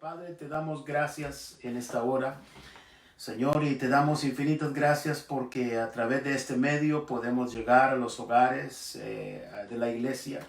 Padre, te damos gracias en esta hora, Señor, y te damos infinitas gracias porque a través de este medio podemos llegar a los hogares de la iglesia,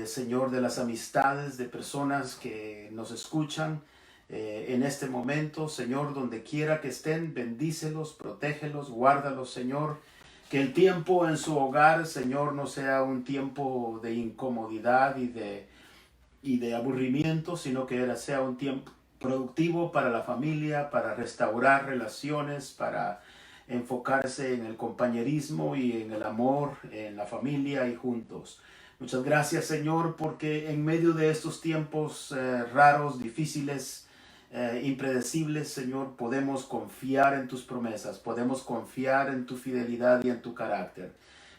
Señor, de las amistades, de personas que nos escuchan en este momento, Señor, donde quiera que estén, bendícelos, protégelos, guárdalos, Señor. Que el tiempo en su hogar, Señor, no sea un tiempo de incomodidad y de aburrimiento, sino que sea un tiempo productivo para la familia, para restaurar relaciones, para enfocarse en el compañerismo y en el amor, en la familia y juntos. Muchas gracias, Señor, porque en medio de estos tiempos raros, difíciles, impredecibles, Señor, podemos confiar en tus promesas, podemos confiar en tu fidelidad y en tu carácter.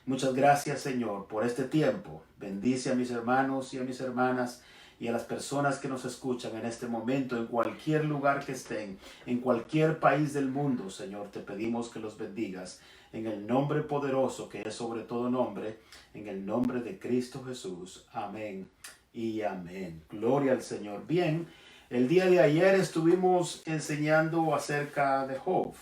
Muchas gracias, Señor, por este tiempo. Bendice a mis hermanos y a mis hermanas y a las personas que nos escuchan en este momento, en cualquier lugar que estén, en cualquier país del mundo, Señor, te pedimos que los bendigas. En el nombre poderoso que es sobre todo nombre, en el nombre de Cristo Jesús. Amén y amén. Gloria al Señor. Bien, el día de ayer estuvimos enseñando acerca de Job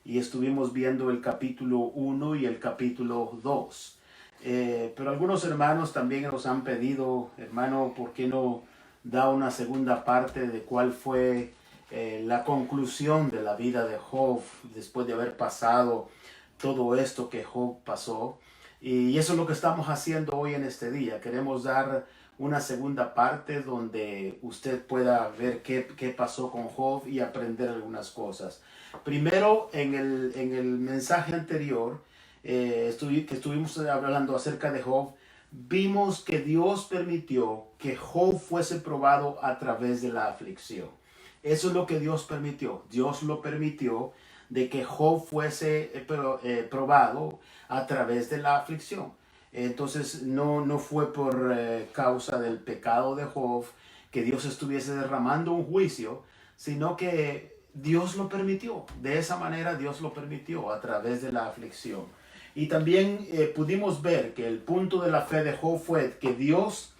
y estuvimos viendo el capítulo 1 y el capítulo 2. Pero algunos hermanos también nos han pedido, hermano, ¿por qué no da una segunda parte de cuál fue la conclusión de la vida de Job después de haber pasado todo esto que Job pasó? Y eso es lo que estamos haciendo hoy en este día. Queremos dar una segunda parte donde usted pueda ver qué pasó con Job y aprender algunas cosas. Primero, en el mensaje anterior, que estuvimos hablando acerca de Job, vimos que Dios permitió que Job fuese probado a través de la aflicción. Eso es lo que Dios permitió. Dios lo permitió de que Job fuese probado a través de la aflicción. Entonces no fue por causa del pecado de Job que Dios estuviese derramando un juicio, sino que Dios lo permitió. De esa manera Dios lo permitió a través de la aflicción. Y también pudimos ver que el punto de la fe de Job fue que Dios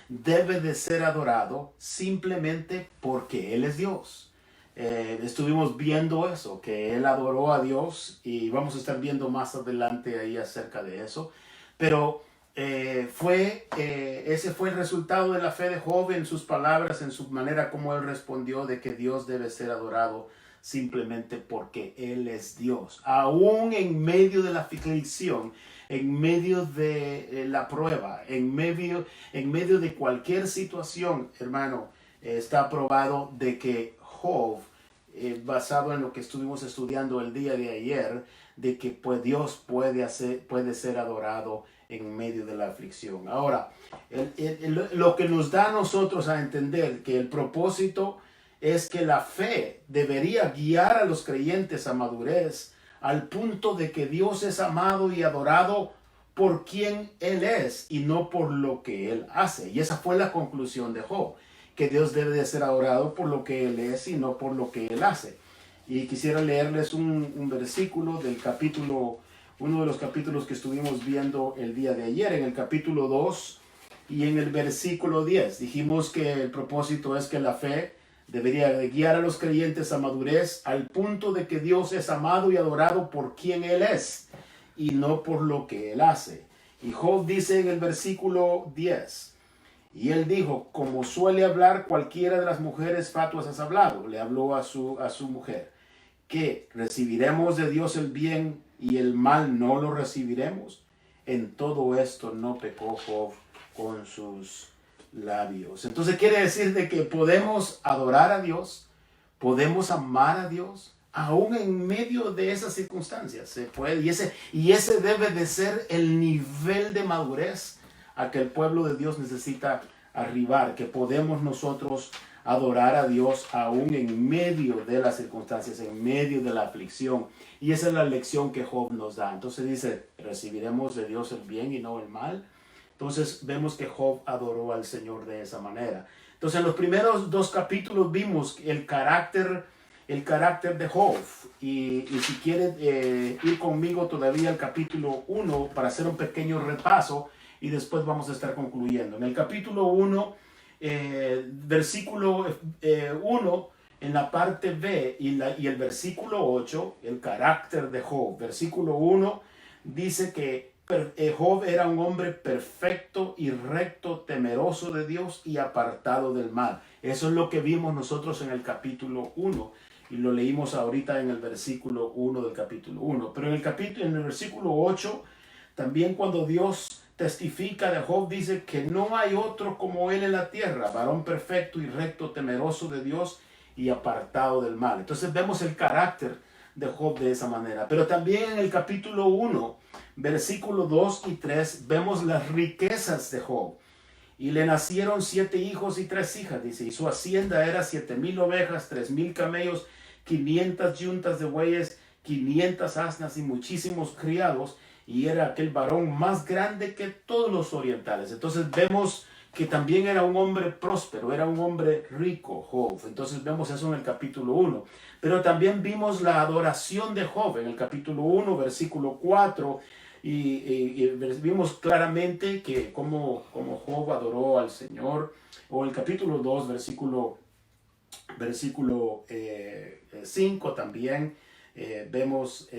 debe de ser adorado simplemente porque Él es Dios. Estuvimos viendo eso, que Él adoró a Dios y vamos a estar viendo más adelante ahí acerca de eso. Pero ese fue el resultado de la fe de Job en sus palabras, en su manera como él respondió de que Dios debe ser adorado simplemente porque Él es Dios. Aún en medio de la aflicción, en medio de la prueba, en medio de cualquier situación, hermano, está probado de que Job, basado en lo que estuvimos estudiando el día de ayer, de que pues Dios puede ser adorado en medio de la aflicción. Ahora, lo que nos da a nosotros a entender que el propósito es que la fe debería guiar a los creyentes a madurez, al punto de que Dios es amado y adorado por quien Él es y no por lo que Él hace. Y esa fue la conclusión de Job, que Dios debe de ser adorado por lo que Él es y no por lo que Él hace. Y quisiera leerles un versículo del capítulo, uno de los capítulos que estuvimos viendo el día de ayer, en el capítulo 2 y en el versículo 10. Dijimos que el propósito es que la fe debería guiar a los creyentes a madurez al punto de que Dios es amado y adorado por quien Él es y no por lo que Él hace. Y Job dice en el versículo 10, y él dijo, como suele hablar cualquiera de las mujeres fatuas has hablado, le habló a su mujer, que recibiremos de Dios el bien y el mal no lo recibiremos. En todo esto no pecó Job con sus labios. Entonces quiere decir de que podemos adorar a Dios, podemos amar a Dios, aún en medio de esas circunstancias. Se puede, y ese debe de ser el nivel de madurez a que el pueblo de Dios necesita arribar, que podemos nosotros adorar a Dios aún en medio de las circunstancias, en medio de la aflicción. Y esa es la lección que Job nos da. Entonces dice, recibiremos de Dios el bien y no el mal. Entonces vemos que Job adoró al Señor de esa manera. Entonces en los primeros dos capítulos vimos el carácter de Job. Y si quiere ir conmigo todavía al capítulo 1 para hacer un pequeño repaso y después vamos a estar concluyendo. En el capítulo 1 versículo 1 en la parte B y el versículo 8, el carácter de Job. Versículo 1 dice que Job era un hombre perfecto y recto, temeroso de Dios y apartado del mal. Eso es lo que vimos nosotros en el capítulo 1 y lo leímos ahorita en el versículo 1 del capítulo 1. Pero en el versículo 8, también cuando Dios testifica de Job, dice que no hay otro como él en la tierra, varón perfecto y recto, temeroso de Dios y apartado del mal. Entonces vemos el carácter de Job de esa manera. Pero también en el capítulo 1, versículo 2 y 3, vemos las riquezas de Job. Y le nacieron 7 hijos y 3 hijas, dice, y su hacienda era 7,000 ovejas, 3,000 camellos, 500 yuntas de bueyes, 500 asnas y muchísimos criados, y era aquel varón más grande que todos los orientales. Entonces vemos que también era un hombre próspero, era un hombre rico, Job. Entonces vemos eso en el capítulo 1. Pero también vimos la adoración de Job en el capítulo 1, versículo 4, y vimos claramente que como Job adoró al Señor, o el capítulo 2, versículo 5 también, vemos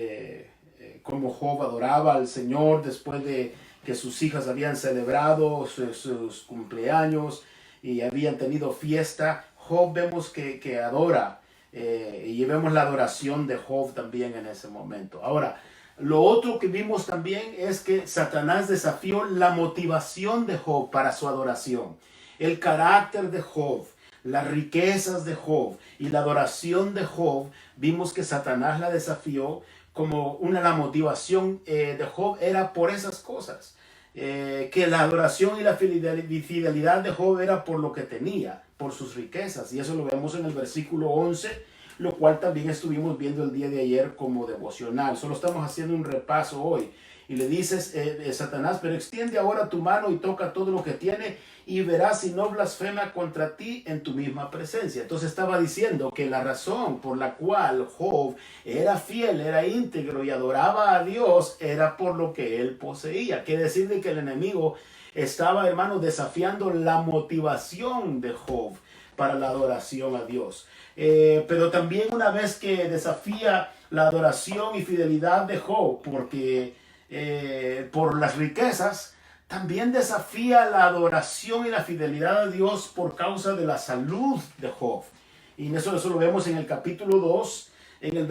cómo Job adoraba al Señor después de que sus hijas habían celebrado sus cumpleaños y habían tenido fiesta. Job vemos que adora, y vemos la adoración de Job también en ese momento. Ahora, lo otro que vimos también es que Satanás desafió la motivación de Job para su adoración. El carácter de Job, las riquezas de Job y la adoración de Job, vimos que Satanás la desafió como la motivación de Job era por esas cosas. Que la adoración y la fidelidad de Job era por lo que tenía, por sus riquezas. Y eso lo vemos en el versículo 11, lo cual también estuvimos viendo el día de ayer como devocional. Solo estamos haciendo un repaso hoy. Y le dices, Satanás, pero extiende ahora tu mano y toca todo lo que tiene y verás si no blasfema contra ti en tu misma presencia. Entonces estaba diciendo que la razón por la cual Job era fiel, era íntegro y adoraba a Dios era por lo que él poseía. Quiere decir que el enemigo estaba, hermano, desafiando la motivación de Job para la adoración a Dios. Pero también una vez que desafía la adoración y fidelidad de Job, porque por las riquezas, también desafía la adoración y la fidelidad a Dios por causa de la salud de Job. Y eso lo vemos en el capítulo 2, en el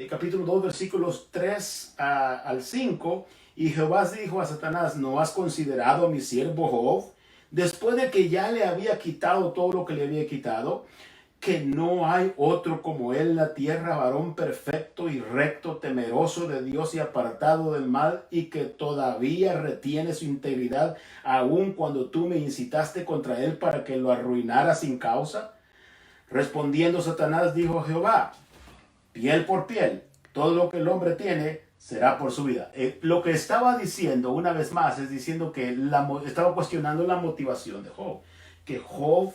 capítulo 2, versículos 3 al 5. Y Jehová dijo a Satanás, ¿no has considerado a mi siervo Job? Después de que ya le había quitado todo lo que le había quitado, que no hay otro como él en la tierra, varón perfecto y recto, temeroso de Dios y apartado del mal, y que todavía retiene su integridad, aun cuando tú me incitaste contra él para que lo arruinara sin causa. Respondiendo Satanás, dijo Jehová, piel por piel, todo lo que el hombre tiene será por su vida. Lo que estaba diciendo una vez más es diciendo que estaba cuestionando la motivación de Job, que Job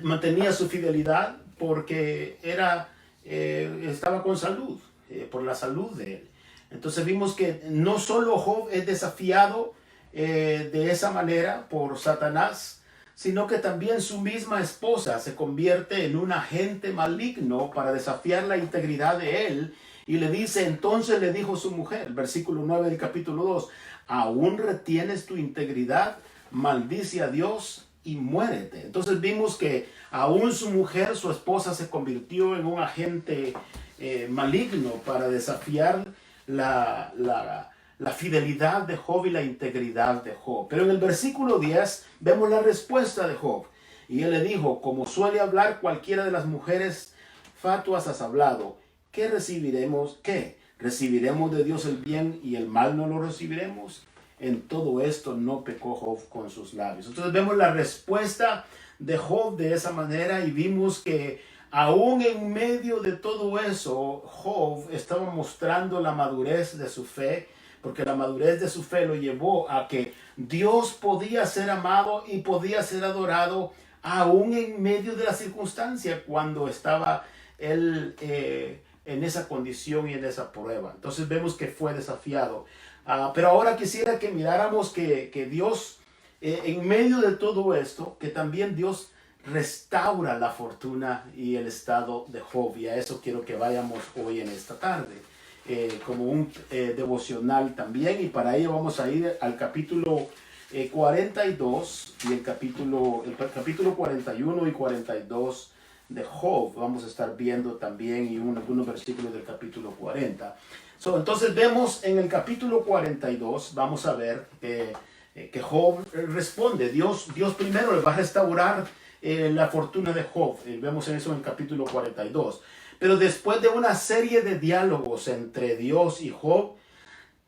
mantenía su fidelidad porque estaba con salud, por la salud de él. Entonces vimos que no solo Job es desafiado de esa manera por Satanás, sino que también su misma esposa se convierte en un agente maligno para desafiar la integridad de él. Y le dice, entonces le dijo su mujer, el versículo 9 del capítulo 2, ¿aún retienes tu integridad? Maldice a Dios y muérete. Entonces vimos que aún su mujer, su esposa, se convirtió en un agente maligno para desafiar la fidelidad de Job y la integridad de Job. Pero en el versículo 10 vemos la respuesta de Job. Y él le dijo, como suele hablar cualquiera de las mujeres fatuas has hablado. ¿Qué recibiremos? ¿Qué? ¿Recibiremos de Dios el bien y el mal no lo recibiremos? En todo esto no pecó Job con sus labios. Entonces vemos la respuesta de Job de esa manera y vimos que aún en medio de todo eso, Job estaba mostrando la madurez de su fe, porque la madurez de su fe lo llevó a que Dios podía ser amado y podía ser adorado aún en medio de la circunstancia cuando estaba él en esa condición y en esa prueba. Entonces vemos que fue desafiado. Pero ahora quisiera que miráramos que Dios, en medio de todo esto, que también Dios restaura la fortuna y el estado de Job. Y a eso quiero que vayamos hoy en esta tarde, como un devocional también. Y para ello vamos a ir al capítulo 42 y el capítulo 41 y 42 de Job. Vamos a estar viendo también y algunos versículos del capítulo 40. Entonces vemos en el capítulo 42, vamos a ver que Job responde. Dios primero le va a restaurar la fortuna de Job. Vemos eso en el capítulo 42. Pero después de una serie de diálogos entre Dios y Job,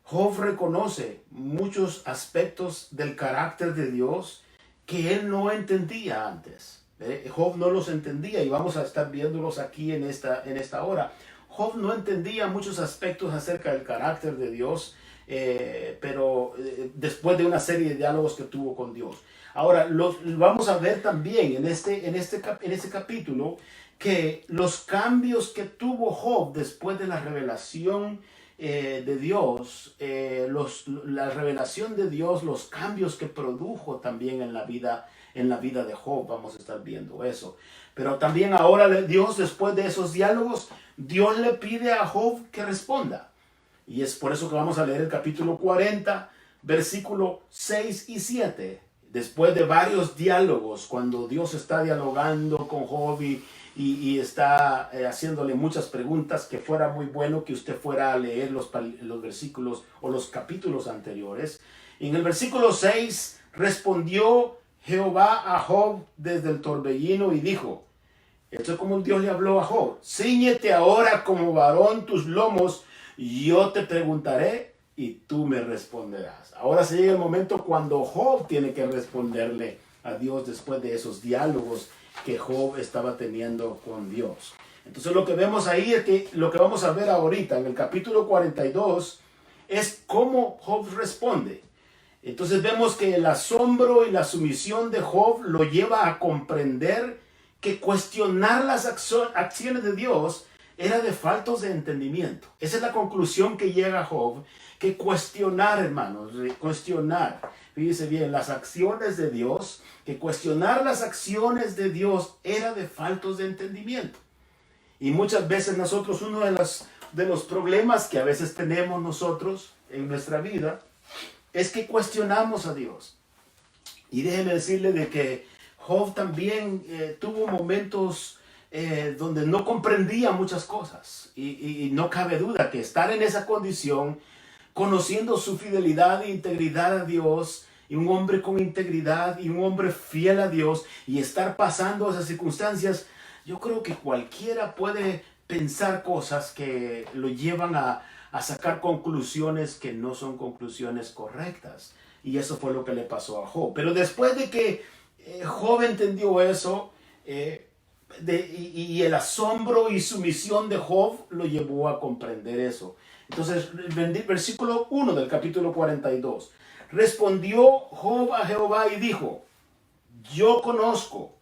Job reconoce muchos aspectos del carácter de Dios que él no entendía antes. Job no los entendía y vamos a estar viéndolos aquí en esta hora. Job no entendía muchos aspectos acerca del carácter de Dios, pero después de una serie de diálogos que tuvo con Dios. Ahora, vamos a ver también en este capítulo que los cambios que tuvo Job después de la revelación de Dios, la revelación de Dios, los cambios que produjo también en la vida de Job, vamos a estar viendo eso. Pero también ahora Dios, después de esos diálogos, Dios le pide a Job que responda. Y es por eso que vamos a leer el capítulo 40, versículo 6 y 7. Después de varios diálogos, cuando Dios está dialogando con Job y está haciéndole muchas preguntas, que fuera muy bueno que usted fuera a leer los versículos o los capítulos anteriores. En el versículo 6 respondió Jehová a Job desde el torbellino y dijo, esto es como Dios le habló a Job, cíñete ahora como varón tus lomos, yo te preguntaré y tú me responderás. Ahora se llega el momento cuando Job tiene que responderle a Dios después de esos diálogos que Job estaba teniendo con Dios. Entonces lo que vemos ahí es que lo que vamos a ver ahorita en el capítulo 42 es cómo Job responde. Entonces vemos que el asombro y la sumisión de Job lo lleva a comprender que cuestionar las acciones de Dios era de faltos de entendimiento. Esa es la conclusión que llega Job, que cuestionar, hermanos, cuestionar, fíjese bien, las acciones de Dios, que cuestionar las acciones de Dios era de faltos de entendimiento. Y muchas veces nosotros, uno de los problemas que a veces tenemos nosotros en nuestra vida, es que cuestionamos a Dios. Y déjeme decirle de que Job también tuvo momentos donde no comprendía muchas cosas. Y no cabe duda que estar en esa condición, conociendo su fidelidad e integridad a Dios, y un hombre con integridad y un hombre fiel a Dios, y estar pasando esas circunstancias, yo creo que cualquiera puede pensar cosas que lo llevan a sacar conclusiones que no son conclusiones correctas. Y eso fue lo que le pasó a Job. Pero después de que Job entendió eso, y el asombro y sumisión de Job lo llevó a comprender eso. Entonces, versículo 1 del capítulo 42. Respondió Job a Jehová y dijo, yo conozco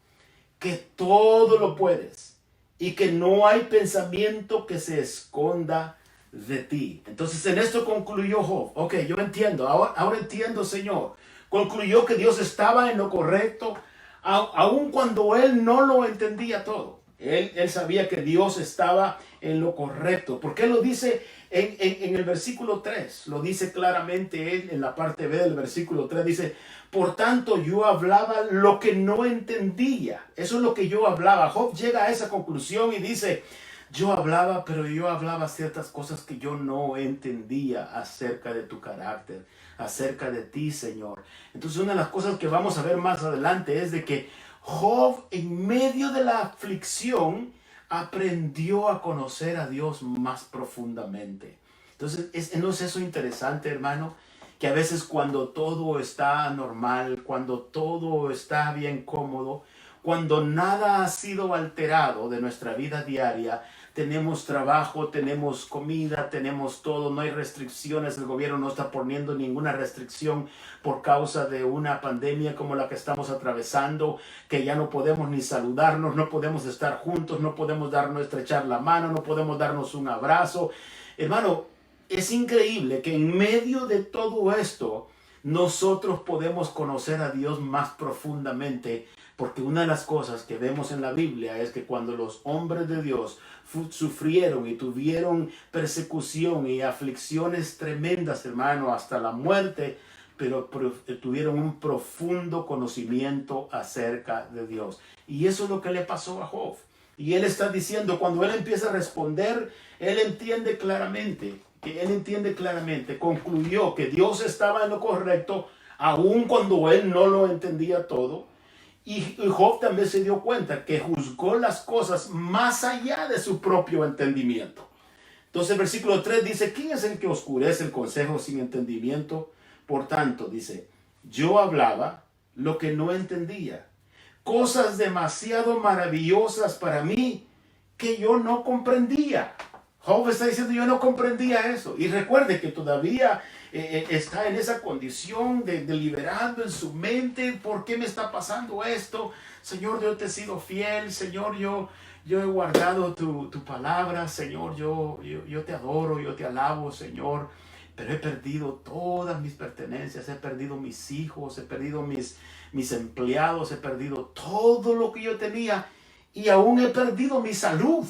que todo lo puedes y que no hay pensamiento que se esconda de ti. Entonces en esto concluyó Job. Ok, yo entiendo, ahora entiendo, Señor. Concluyó que Dios estaba en lo correcto, aun cuando él no lo entendía todo. Él sabía que Dios estaba en lo correcto. Porque él lo dice en el versículo 3. Lo dice claramente él en la parte B del versículo 3. Dice, por tanto yo hablaba lo que no entendía. Eso es lo que yo hablaba. Job llega a esa conclusión y dice, yo hablaba, pero yo hablaba ciertas cosas que yo no entendía acerca de tu carácter, acerca de ti, Señor. Entonces una de las cosas que vamos a ver más adelante es de que Job, en medio de la aflicción, aprendió a conocer a Dios más profundamente. Entonces, ¿no es eso interesante, hermano? Que a veces cuando todo está normal, cuando todo está bien cómodo, cuando nada ha sido alterado de nuestra vida diaria, tenemos trabajo, tenemos comida, tenemos todo, no hay restricciones, el gobierno no está poniendo ninguna restricción por causa de una pandemia como la que estamos atravesando, que ya no podemos ni saludarnos, no podemos estar juntos, no podemos estrechar la mano, no podemos darnos un abrazo. Hermano, es increíble que en medio de todo esto nosotros podemos conocer a Dios más profundamente, porque una de las cosas que vemos en la Biblia es que cuando los hombres de Dios sufrieron y tuvieron persecución y aflicciones tremendas, hermano, hasta la muerte, pero tuvieron un profundo conocimiento acerca de Dios. Y eso es lo que le pasó a Job. Y él está diciendo, cuando él empieza a responder, él entiende claramente, concluyó que Dios estaba en lo correcto, aun cuando él no lo entendía todo. Y Job también se dio cuenta que juzgó las cosas más allá de su propio entendimiento. Entonces el versículo 3 dice, ¿quién es el que oscurece el consejo sin entendimiento? Por tanto, dice, yo hablaba lo que no entendía, cosas demasiado maravillosas para mí que yo no comprendía. Job está diciendo, yo no comprendía eso. Y recuerde que todavía está en esa condición de deliberando en su mente, ¿por qué me está pasando esto? Señor, yo te he sido fiel. Señor, yo he guardado tu palabra. Señor, yo te adoro, yo te alabo, Señor. Pero he perdido todas mis pertenencias, he perdido mis hijos, he perdido mis empleados, he perdido todo lo que yo tenía y aún he perdido mi salud.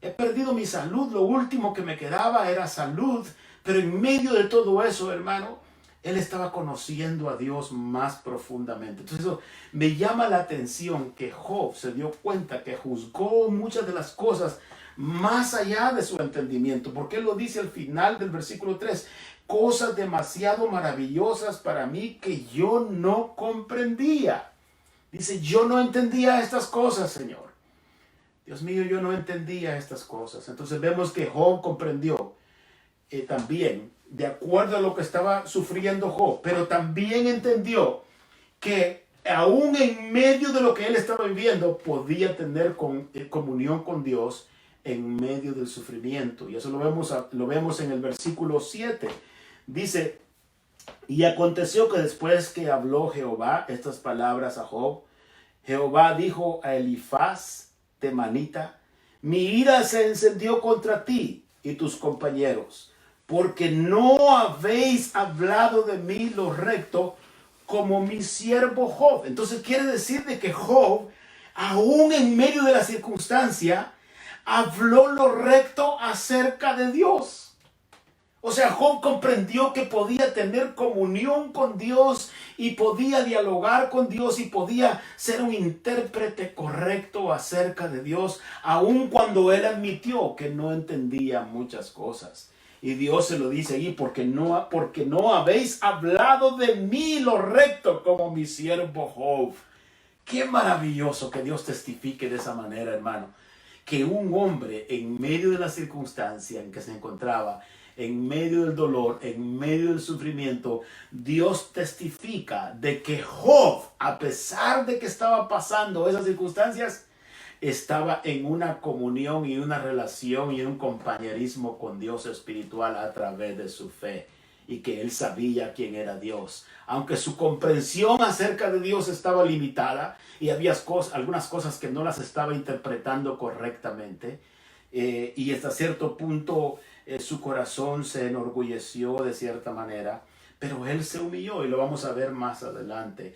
He perdido mi salud, lo último que me quedaba era salud, pero en medio de todo eso, hermano, él estaba conociendo a Dios más profundamente. Entonces eso me llama la atención que Job se dio cuenta que juzgó muchas de las cosas más allá de su entendimiento, porque él lo dice al final del versículo 3, cosas demasiado maravillosas para mí que yo no comprendía. Dice, yo no entendía estas cosas, Señor. Dios mío, yo no entendía estas cosas. Entonces vemos que Job comprendió también, de acuerdo a lo que estaba sufriendo Job, pero también entendió que aún en medio de lo que él estaba viviendo, podía tener comunión con Dios en medio del sufrimiento. Y eso lo vemos en el versículo 7. Dice, y aconteció que después que habló Jehová estas palabras a Job, Jehová dijo a Elifaz temanita, mi ira se encendió contra ti y tus compañeros, porque no habéis hablado de mí lo recto como mi siervo Job. Entonces quiere decir de que Job, aún en medio de la circunstancia, habló lo recto acerca de Dios. O sea, Job comprendió que podía tener comunión con Dios y podía dialogar con Dios y podía ser un intérprete correcto acerca de Dios, aun cuando él admitió que no entendía muchas cosas. Y Dios se lo dice ahí, porque no habéis hablado de mí lo recto como mi siervo Job. Qué maravilloso que Dios testifique de esa manera, hermano. Que un hombre en medio de la circunstancia en que se encontraba, en medio del dolor, en medio del sufrimiento, Dios testifica de que Job, a pesar de que estaba pasando esas circunstancias, estaba en una comunión y una relación y un compañerismo con Dios espiritual a través de su fe, y que él sabía quién era Dios. Aunque su comprensión acerca de Dios estaba limitada y había algunas cosas que no las estaba interpretando correctamente, y hasta cierto punto su corazón se enorgulleció de cierta manera, pero él se humilló y lo vamos a ver más adelante.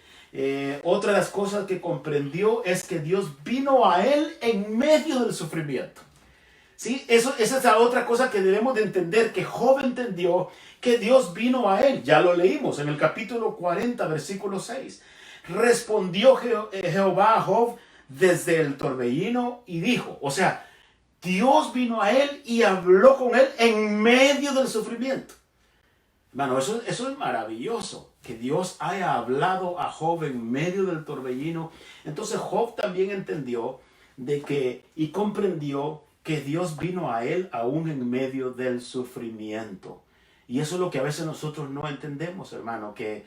Otra de las cosas que comprendió es que Dios vino a él en medio del sufrimiento. ¿Sí? Esa es la otra cosa que debemos de entender, que Job entendió que Dios vino a él. Ya lo leímos en el capítulo 40, versículo 6. Respondió Jehová a Job desde el torbellino y dijo, o sea, Dios vino a él y habló con él en medio del sufrimiento. Hermano, eso es maravilloso, que Dios haya hablado a Job en medio del torbellino. Entonces Job también entendió y comprendió que Dios vino a él aún en medio del sufrimiento. Y eso es lo que a veces nosotros no entendemos, hermano, que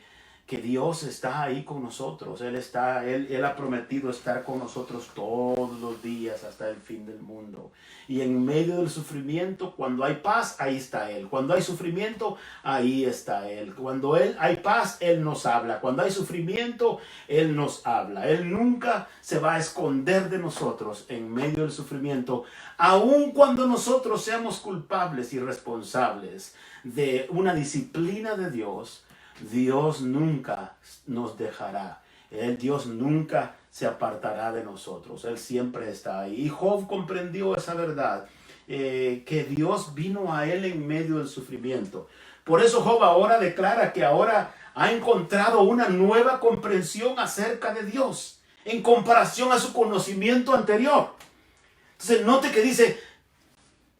que Dios está ahí con nosotros. Él ha prometido estar con nosotros todos los días hasta el fin del mundo. Y en medio del sufrimiento, cuando hay paz, ahí está Él. Cuando hay sufrimiento, ahí está Él. Cuando hay paz, Él nos habla. Cuando hay sufrimiento, Él nos habla. Él nunca se va a esconder de nosotros en medio del sufrimiento, aun cuando nosotros seamos culpables y responsables de una disciplina de Dios. Dios nunca nos dejará. Dios nunca se apartará de nosotros. Él siempre está ahí. Y Job comprendió esa verdad, que Dios vino a él en medio del sufrimiento. Por eso Job ahora declara que ahora ha encontrado una nueva comprensión acerca de Dios en comparación a su conocimiento anterior. Entonces note que dice: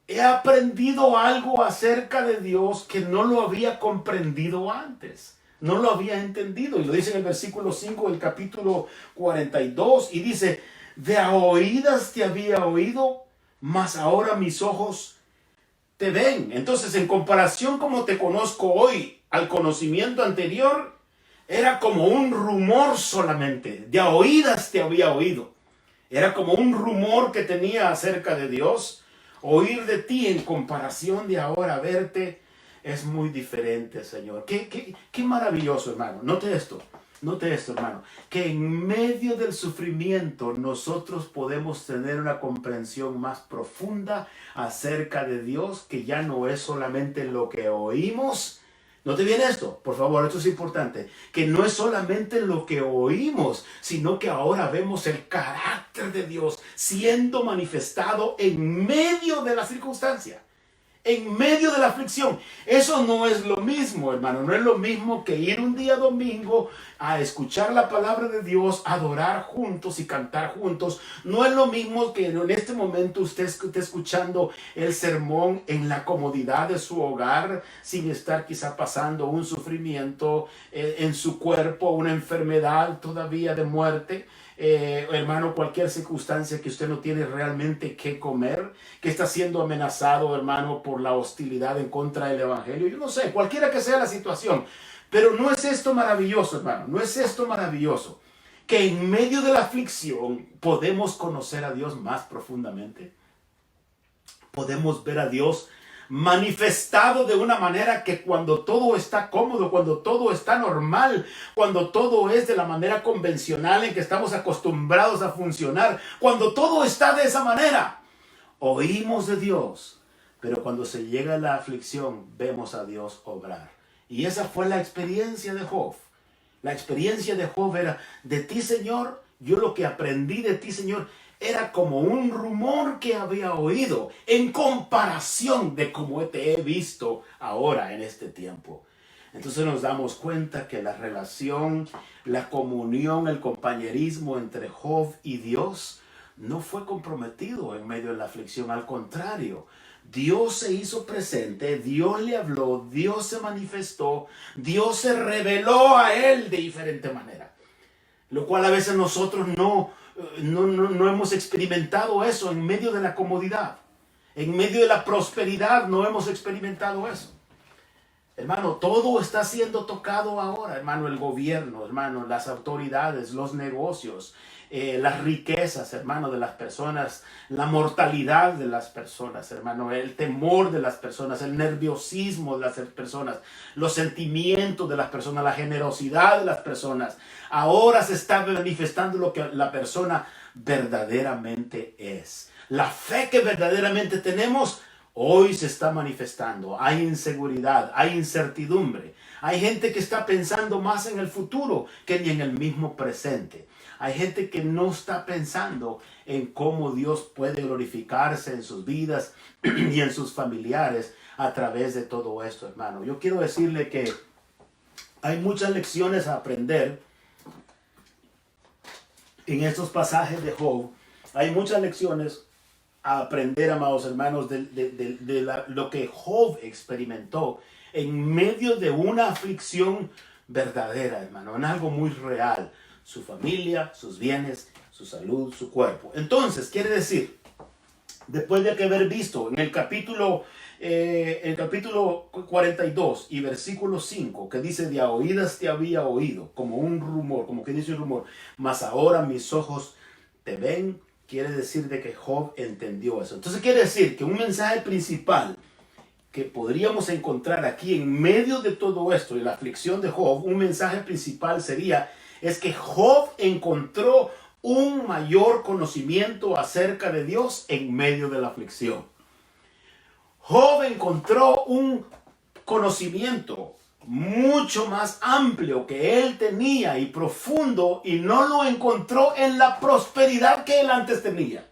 he aprendido algo acerca de Dios que no lo había comprendido antes. No lo había entendido. Y lo dice en el versículo 5 del capítulo 42. Y dice: de a oídas te había oído, mas ahora mis ojos te ven. Entonces, en comparación como te conozco hoy al conocimiento anterior, era como un rumor solamente. De a oídas te había oído. Era como un rumor que tenía acerca de Dios. Oír de ti en comparación de ahora verte es muy diferente, Señor. Qué maravilloso, hermano. Note esto, hermano. Que en medio del sufrimiento nosotros podemos tener una comprensión más profunda acerca de Dios, que ya no es solamente lo que oímos. Note bien esto, por favor, esto es importante, que no es solamente lo que oímos, sino que ahora vemos el carácter de Dios siendo manifestado en medio de la circunstancia, en medio de la aflicción. Eso no es lo mismo, hermano, no es lo mismo que ir un día domingo a escuchar la palabra de Dios, adorar juntos y cantar juntos. No es lo mismo que en este momento usted esté escuchando el sermón en la comodidad de su hogar, sin estar quizá pasando un sufrimiento en su cuerpo, una enfermedad todavía de muerte. Hermano, cualquier circunstancia que usted no tiene realmente qué comer, que está siendo amenazado, hermano, por la hostilidad en contra del evangelio. Yo no sé, cualquiera que sea la situación. Pero no es esto maravilloso, hermano, no es esto maravilloso, que en medio de la aflicción podemos conocer a Dios más profundamente. Podemos ver a Dios manifestado de una manera que cuando todo está cómodo, cuando todo está normal, cuando todo es de la manera convencional en que estamos acostumbrados a funcionar, cuando todo está de esa manera, oímos de Dios, pero cuando se llega a la aflicción, vemos a Dios obrar. Y esa fue la experiencia de Job. La experiencia de Job era: de ti, Señor, yo lo que aprendí de ti, Señor, era como un rumor que había oído en comparación de cómo te he visto ahora en este tiempo. Entonces nos damos cuenta que la relación, la comunión, el compañerismo entre Job y Dios no fue comprometido en medio de la aflicción. Al contrario, Dios se hizo presente, Dios le habló, Dios se manifestó, Dios se reveló a él de diferente manera. Lo cual a veces nosotros no hemos experimentado eso en medio de la comodidad. En medio de la prosperidad no hemos experimentado eso. Hermano, todo está siendo tocado ahora, hermano, el gobierno, hermano, las autoridades, los negocios, las riquezas, hermano, de las personas, la mortalidad de las personas, hermano, el temor de las personas, el nerviosismo de las personas, los sentimientos de las personas, la generosidad de las personas. Ahora se está manifestando lo que la persona verdaderamente es. La fe que verdaderamente tenemos hoy se está manifestando. Hay inseguridad, hay incertidumbre. Hay gente que está pensando más en el futuro que ni en el mismo presente. Hay gente que no está pensando en cómo Dios puede glorificarse en sus vidas y en sus familiares a través de todo esto, hermano. Yo quiero decirle que hay muchas lecciones a aprender en estos pasajes de Job. Hay muchas lecciones a aprender, amados hermanos, de lo que Job experimentó en medio de una aflicción verdadera, hermano, en algo muy real. Su familia, sus bienes, su salud, su cuerpo. Entonces, quiere decir Después de que haber visto en el capítulo 42 y versículo 5, que dice: de a oídas te había oído, como un rumor, como que dice un rumor, mas ahora mis ojos te ven. Quiere decir de que Job entendió eso. Entonces quiere decir que un mensaje principal que podríamos encontrar aquí en medio de todo esto y la aflicción de Job, un mensaje principal sería, es que Job encontró un mayor conocimiento acerca de Dios en medio de la aflicción. Job encontró un conocimiento mucho más amplio que él tenía y profundo, y no lo encontró en la prosperidad que él antes tenía.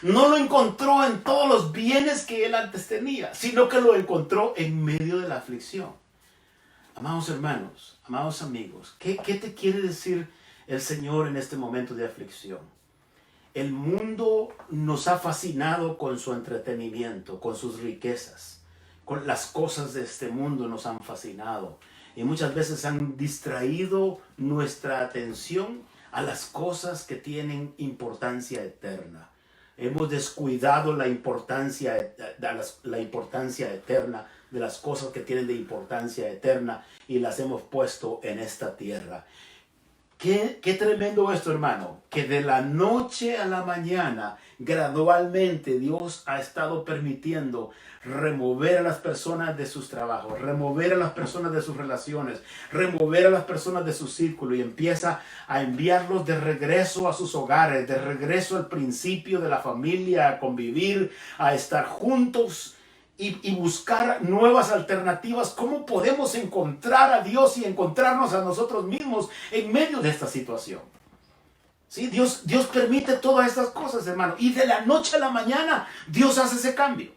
No lo encontró en todos los bienes que él antes tenía, sino que lo encontró en medio de la aflicción. Amados hermanos, amados amigos, ¿qué te quiere decir el Señor en este momento de aflicción? El mundo nos ha fascinado con su entretenimiento, con sus riquezas, con las cosas de este mundo nos han fascinado, y muchas veces han distraído nuestra atención a las cosas que tienen importancia eterna. Hemos descuidado la importancia eterna de las cosas que tienen de importancia eterna y las hemos puesto en esta tierra. Qué tremendo esto, hermano, que de la noche a la mañana, gradualmente Dios ha estado permitiendo remover a las personas de sus trabajos, remover a las personas de sus relaciones, remover a las personas de su círculo, y empieza a enviarlos de regreso a sus hogares, de regreso al principio de la familia, a convivir, a estar juntos y buscar nuevas alternativas. ¿Cómo podemos encontrar a Dios y encontrarnos a nosotros mismos en medio de esta situación? ¿Sí? Dios permite todas estas cosas, hermano. Y de la noche a la mañana Dios hace ese cambio.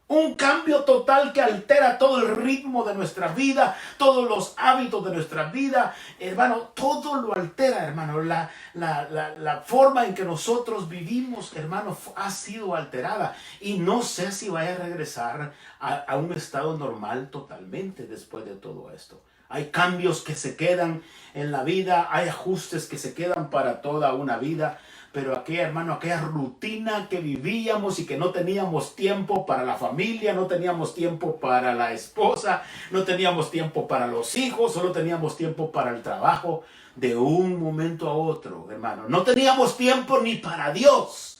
Un cambio total que altera todo el ritmo de nuestra vida, todos los hábitos de nuestra vida, hermano, todo lo altera, hermano. La forma en que nosotros vivimos, hermano, ha sido alterada. Y no sé si vaya a regresar a un estado normal totalmente después de todo esto. Hay cambios que se quedan en la vida, hay ajustes que se quedan para toda una vida. Pero aquella rutina que vivíamos y que no teníamos tiempo para la familia, no teníamos tiempo para la esposa, no teníamos tiempo para los hijos, solo teníamos tiempo para el trabajo, de un momento a otro, hermano. No teníamos tiempo ni para Dios.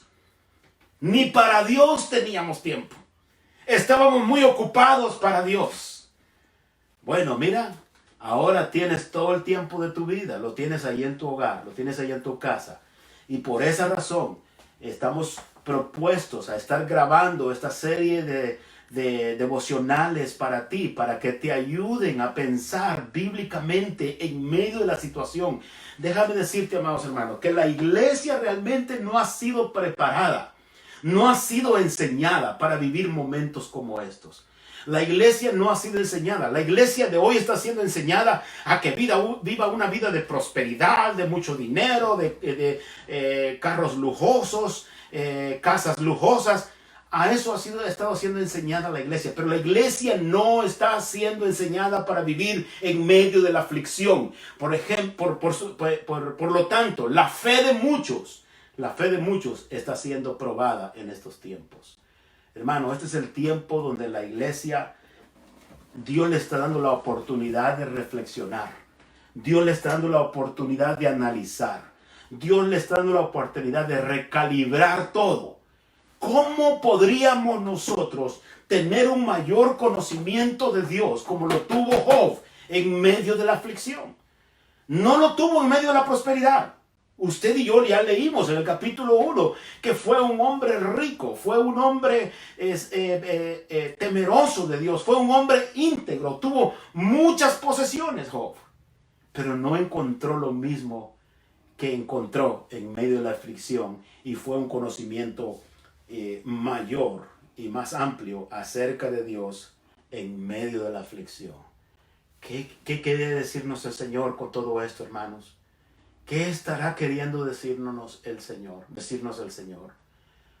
Ni para Dios teníamos tiempo. Estábamos muy ocupados para Dios. Bueno, mira, ahora tienes todo el tiempo de tu vida, lo tienes ahí en tu hogar, lo tienes ahí en tu casa. Y por esa razón estamos propuestos a estar grabando esta serie de devocionales para ti, para que te ayuden a pensar bíblicamente en medio de la situación. Déjame decirte, amados hermanos, que la iglesia realmente no ha sido preparada, no ha sido enseñada para vivir momentos como estos. La iglesia no ha sido enseñada. La iglesia de hoy está siendo enseñada a que viva una vida de prosperidad, de mucho dinero, de carros lujosos, casas lujosas. A eso ha estado siendo enseñada la iglesia. Pero la iglesia no está siendo enseñada para vivir en medio de la aflicción. Por ejemplo, por lo tanto, la fe de muchos está siendo probada en estos tiempos. Hermano, este es el tiempo donde la iglesia, Dios le está dando la oportunidad de reflexionar. Dios le está dando la oportunidad de analizar. Dios le está dando la oportunidad de recalibrar todo. ¿Cómo podríamos nosotros tener un mayor conocimiento de Dios como lo tuvo Job en medio de la aflicción? No lo tuvo en medio de la prosperidad. Usted y yo ya leímos en el capítulo 1 que fue un hombre rico, fue un hombre temeroso de Dios, fue un hombre íntegro, tuvo muchas posesiones Job, pero no encontró lo mismo que encontró en medio de la aflicción, y fue un conocimiento mayor y más amplio acerca de Dios en medio de la aflicción. ¿Qué quiere decirnos el Señor con todo esto, hermanos? ¿Qué estará queriendo decirnos el Señor?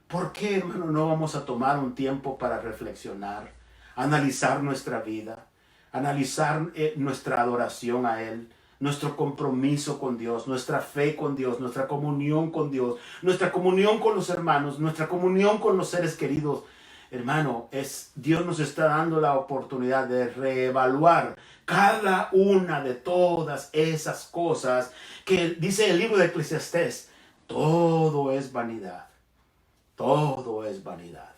¿Por qué, hermano, no vamos a tomar un tiempo para reflexionar, analizar nuestra vida, analizar nuestra adoración a Él, nuestro compromiso con Dios, nuestra fe con Dios, nuestra comunión con Dios, nuestra comunión con los hermanos, nuestra comunión con los seres queridos. Hermano, Dios nos está dando la oportunidad de reevaluar cada una de todas esas cosas que dice el libro de Eclesiastés. Todo es vanidad. Todo es vanidad.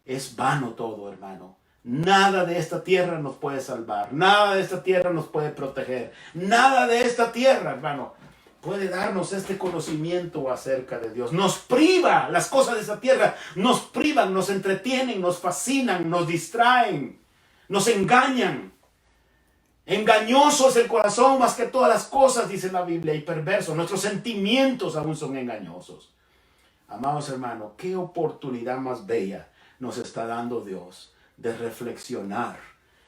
Es vano todo, hermano. Nada de esta tierra nos puede salvar. Nada de esta tierra nos puede proteger. Nada de esta tierra, hermano, puede darnos este conocimiento acerca de Dios. Nos priva, las cosas de esta tierra nos privan, nos entretienen, nos fascinan, nos distraen, nos engañan. Engañoso es el corazón más que todas las cosas, dice la Biblia, y perverso. Nuestros sentimientos aún son engañosos. Amados hermanos, qué oportunidad más bella nos está dando Dios de reflexionar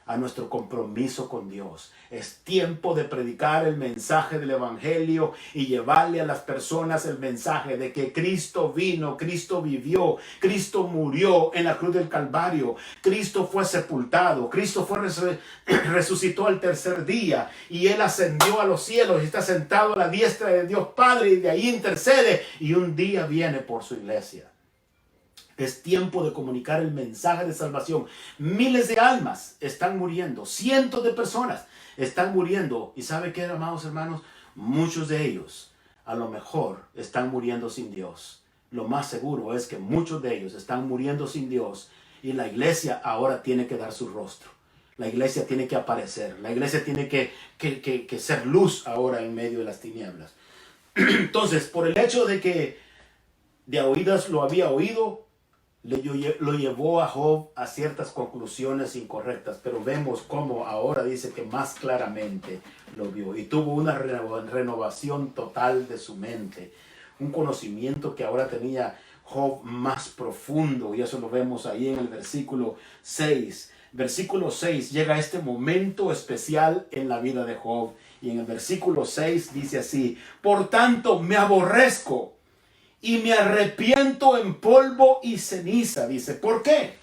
a nuestro compromiso con Dios. Es tiempo de predicar el mensaje del Evangelio y llevarle a las personas el mensaje de que Cristo vino, Cristo vivió, Cristo murió en la cruz del Calvario, Cristo fue sepultado, Cristo resucitó al tercer día y Él ascendió a los cielos y está sentado a la diestra de Dios Padre y de ahí intercede y un día viene por su iglesia. Es tiempo de comunicar el mensaje de salvación. Miles de almas están muriendo. Cientos de personas están muriendo. ¿Y sabe qué, amados hermanos? Muchos de ellos a lo mejor están muriendo sin Dios. Lo más seguro es que muchos de ellos están muriendo sin Dios. Y la iglesia ahora tiene que dar su rostro. La iglesia tiene que aparecer. La iglesia tiene que ser luz ahora en medio de las tinieblas. Entonces, por el hecho de que de oídas lo había oído, lo llevó a Job a ciertas conclusiones incorrectas, pero vemos cómo ahora dice que más claramente lo vio y tuvo una renovación total de su mente, un conocimiento que ahora tenía Job más profundo, y eso lo vemos ahí en el versículo 6. Versículo 6 llega a este momento especial en la vida de Job, y en el versículo 6 dice así: por tanto me aborrezco y me arrepiento en polvo y ceniza. Dice, ¿por qué?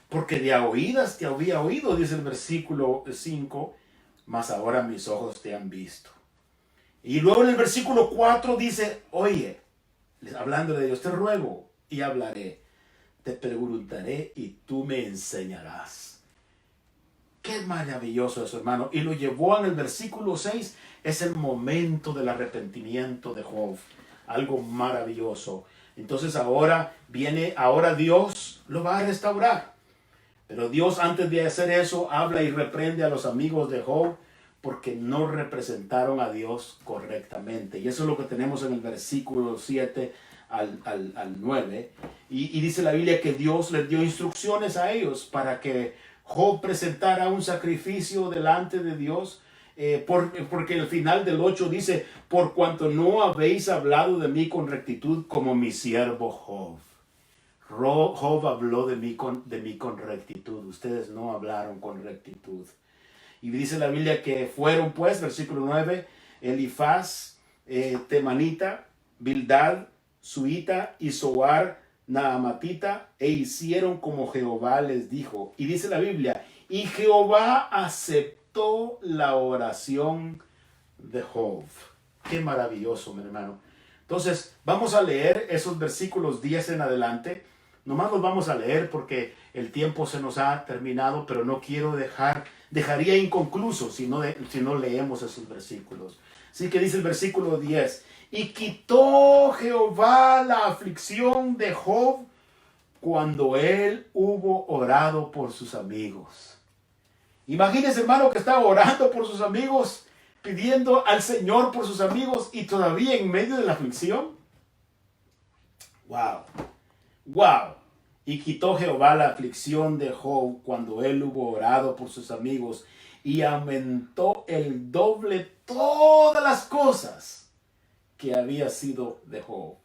Porque de a oídas te había oído, dice el versículo 5, mas ahora mis ojos te han visto. Y luego en el versículo 4 dice, oye, hablando de Dios, te ruego y hablaré, te preguntaré y tú me enseñarás. Qué maravilloso eso, hermano. Y lo llevó en el versículo 6, es el momento del arrepentimiento de Job. Algo maravilloso. Entonces ahora Dios lo va a restaurar. Pero Dios, antes de hacer eso, habla y reprende a los amigos de Job porque no representaron a Dios correctamente. Y eso es lo que tenemos en el versículo 7 al 9. Y dice la Biblia que Dios les dio instrucciones a ellos para que Job presentara un sacrificio delante de Dios. Porque el final del 8 dice, por cuanto no habéis hablado de mí con rectitud como mi siervo Job. Job habló de mí con rectitud. Ustedes no hablaron con rectitud. Y dice la Biblia que fueron pues, versículo 9, Elifaz, Temanita, Bildad, Suita y Zoar, Naamatita, e hicieron como Jehová les dijo. Y dice la Biblia, y Jehová aceptó la oración de Job. Qué maravilloso, mi hermano. Entonces, vamos a leer esos versículos 10 en adelante. Nomás los vamos a leer porque el tiempo se nos ha terminado, pero no quiero dejaría inconcluso si no leemos esos versículos. Así que dice el versículo 10, y quitó Jehová la aflicción de Job cuando él hubo orado por sus amigos. Imagínese, hermano, que estaba orando por sus amigos, pidiendo al Señor por sus amigos y todavía en medio de la aflicción. ¡Wow! ¡Wow! Y quitó Jehová la aflicción de Job cuando él hubo orado por sus amigos y aumentó el doble todas las cosas que habían sido de Job.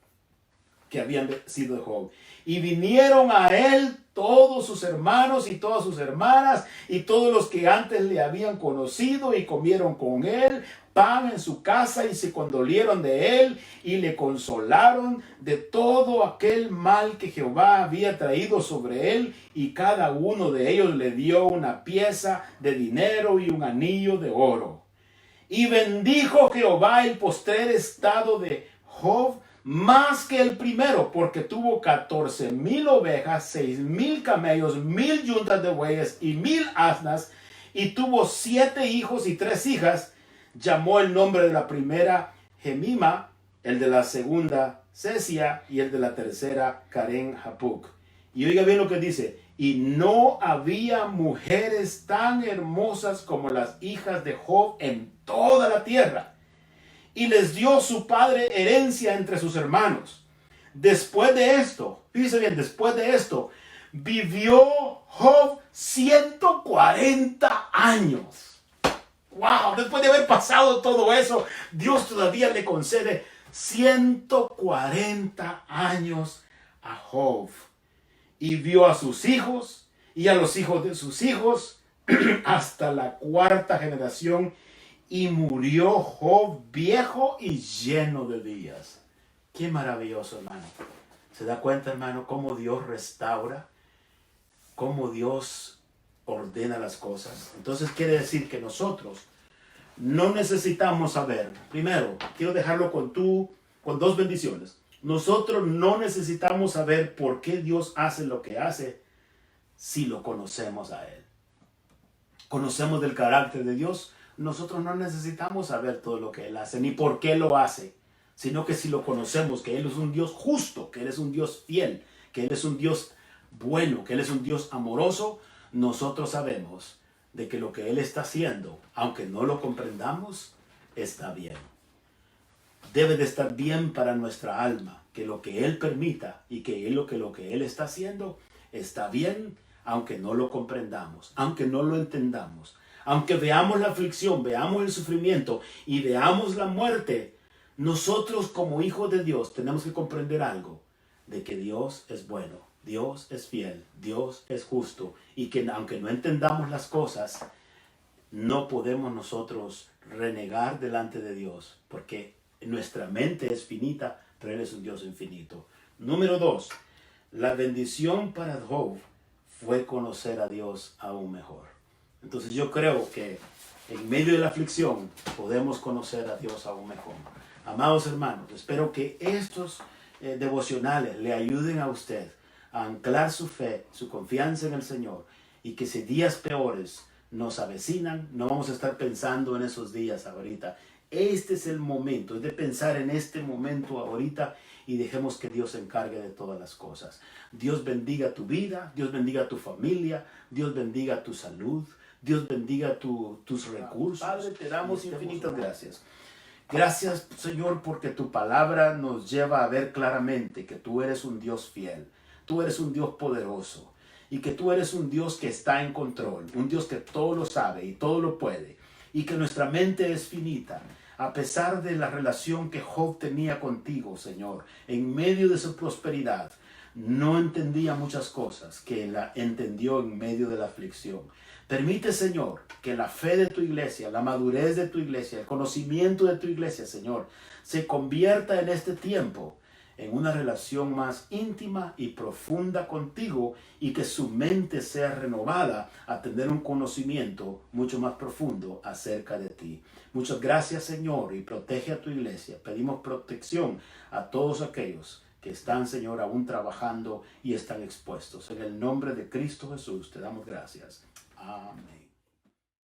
Y vinieron a él todos sus hermanos y todas sus hermanas y todos los que antes le habían conocido y comieron con él pan en su casa y se condolieron de él y le consolaron de todo aquel mal que Jehová había traído sobre él, y cada uno de ellos le dio una pieza de dinero y un anillo de oro. Y bendijo Jehová el postrer estado de Job más que el primero, porque tuvo 14,000 ovejas, 6,000 camellos, 1,000 yuntas de bueyes y 1,000 asnas, y tuvo 7 hijos y 3 hijas. Llamó el nombre de la primera Jemima, el de la segunda Cesia y el de la tercera Karen Hapuk. Y oiga bien lo que dice: y no había mujeres tan hermosas como las hijas de Job en toda la tierra. Y les dio su padre herencia entre sus hermanos. Después de esto, fíjese bien, después de esto, vivió Job 140 años. Wow, después de haber pasado todo eso, Dios todavía le concede 140 años a Job. Y vio a sus hijos y a los hijos de sus hijos hasta la 4ª generación. Y murió Job viejo y lleno de días. Qué maravilloso, hermano. ¿Se da cuenta, hermano, cómo Dios restaura? Cómo Dios ordena las cosas. Entonces quiere decir que nosotros no necesitamos saber. Primero, quiero dejarlo con 2 bendiciones. Nosotros no necesitamos saber por qué Dios hace lo que hace si lo conocemos a Él. Conocemos del carácter de Dios. Nosotros no necesitamos saber todo lo que Él hace, ni por qué lo hace, sino que si lo conocemos, que Él es un Dios justo, que Él es un Dios fiel, que Él es un Dios bueno, que Él es un Dios amoroso, nosotros sabemos de que lo que Él está haciendo, aunque no lo comprendamos, está bien. Debe de estar bien para nuestra alma, que lo que Él permita y que lo que Él está haciendo está bien, aunque no lo comprendamos, aunque no lo entendamos. Aunque veamos la aflicción, veamos el sufrimiento y veamos la muerte, nosotros como hijos de Dios tenemos que comprender algo, de que Dios es bueno, Dios es fiel, Dios es justo, y que aunque no entendamos las cosas, no podemos nosotros renegar delante de Dios, porque nuestra mente es finita, pero Él es un Dios infinito. Número 2, la bendición para Job fue conocer a Dios aún mejor. Entonces yo creo que en medio de la aflicción podemos conocer a Dios aún mejor. Amados hermanos, espero que estos devocionales le ayuden a usted a anclar su fe, su confianza en el Señor, y que si días peores nos avecinan, no vamos a estar pensando en esos días ahorita. Este es el momento, es de pensar en este momento ahorita, y dejemos que Dios se encargue de todas las cosas. Dios bendiga tu vida, Dios bendiga tu familia, Dios bendiga tu salud, Dios bendiga tus recursos. Padre, te damos infinitas gracias. Gracias, Señor, porque tu palabra nos lleva a ver claramente que tú eres un Dios fiel, tú eres un Dios poderoso, y que tú eres un Dios que está en control, un Dios que todo lo sabe y todo lo puede, y que nuestra mente es finita. A pesar de la relación que Job tenía contigo, Señor, en medio de su prosperidad, no entendía muchas cosas que la entendió en medio de la aflicción. Permite, Señor, que la fe de tu iglesia, la madurez de tu iglesia, el conocimiento de tu iglesia, Señor, se convierta en este tiempo en una relación más íntima y profunda contigo, y que su mente sea renovada a tener un conocimiento mucho más profundo acerca de ti. Muchas gracias, Señor, y protege a tu iglesia. Pedimos protección a todos aquellos que están, Señor, aún trabajando y están expuestos. En el nombre de Cristo Jesús te damos gracias. Amén.